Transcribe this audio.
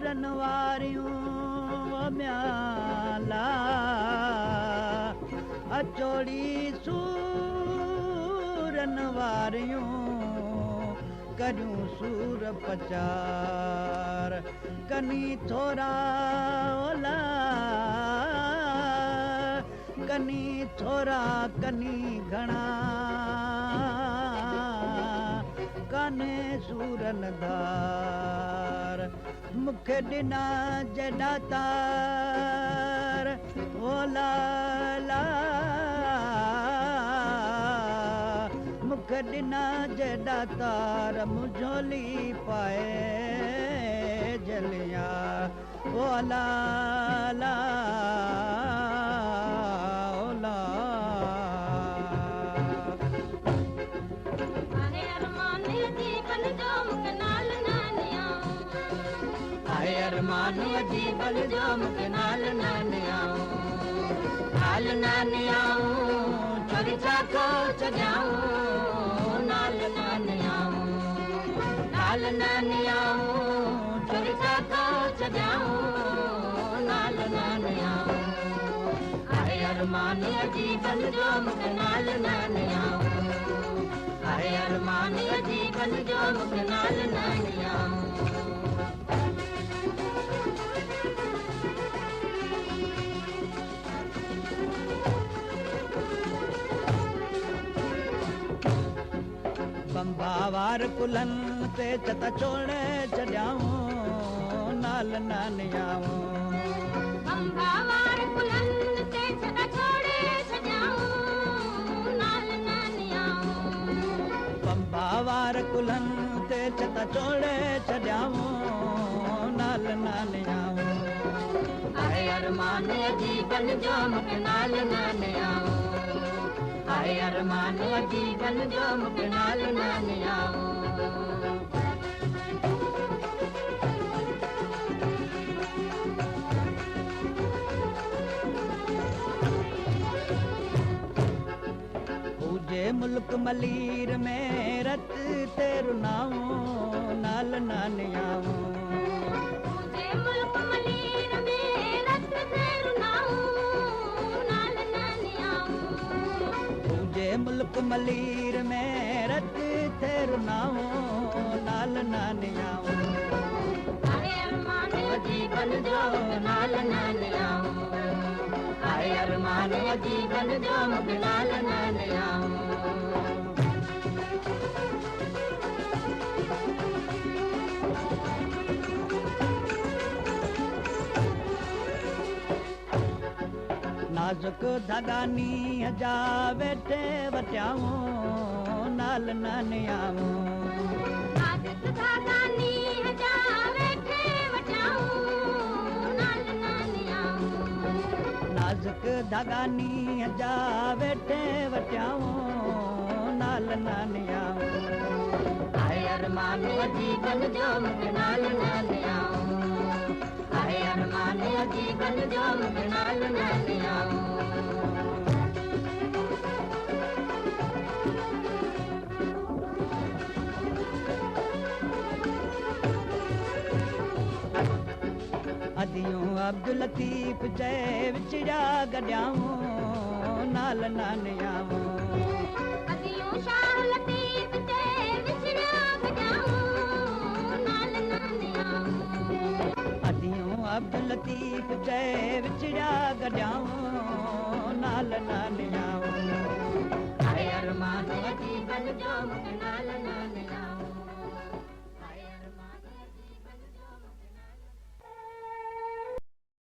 सूरन वारियूं म्याला अचोड़ी सूरन वारियूं करियूं सूर पचार कनी थोरा ओला कनी थोरा कनी घणा काने सूरन धार मूंखे ॾिना जॾा तार ओला ला मूंखे ॾिना जॾा तार मुझोली पाए जलिया ओला ला ओला अरमान अजीबल जो मूंखे नाल नाने आऊं नाल नाने आऊं छोरी चाको छॾियाऊं नाल नाने आऊं नाल नाने आऊं छोरी चाको छॾियाऊं नाल नाने आऊं आहे अरमान अजीबल जो मूंखे नाल नाने आऊं आहे अरमान अजीबल जो मूंखे नाल नाने आऊं बंबावार कुलन ते चत छोड़े छॾियाऊं नाल नाने आऊं बंबावार कुलन ते चत छोड़े छॾियाऊं नाल नाने आऊं बंबावार कुलन ते चत छोड़े छॾियाऊं नाल नाने आऊं आहे अरमान अजीबल जो मूंखे नाल नाने आऊं आहे अरमान अजीबल जो मूंखे नाल नाने आऊं पूजे मुल्क मलीर में रत ते रुनाऊं नाल नाने आऊं पूजे मुल्क मलीर में रत ते रुनाऊं नाल नाने आऊं पूजे मुल्क मलीर में रत ते रुनाऊं नाल नाने आऊं आहे अरमान अजीबल जो नाल नाने आऊं आहे अरमान अजीबल जो मूंखे नाल नाने आऊं नाजुक धागा नीह जा वेठे वटियाऊं नाल नाने आऊं नाजुक धागा नीह जा वेठे वटियाऊं नाल नाने आऊं नाजुक धागा नीह जा वेठे वटियाऊं नाल नाने आऊं आहे अरमान अजीबल जो मूंखे नाल नाने आऊं आहे अरमान अजीबल जो मूंखे नाल नाने आऊं अदियूं अब्दुल लतीफ़ चए विचड़ा गॾियाऊं नाल नाने आऊं अदियूं शाह लतीफ़ चए विचड़ा गॾियाऊं नाल नाने आऊं अदियूं अब्दुल लतीफ़ चए विचड़ा गॾियाऊं नाल नाने आऊं आहे अरमान अजीबल जो मूंखे नाल नाने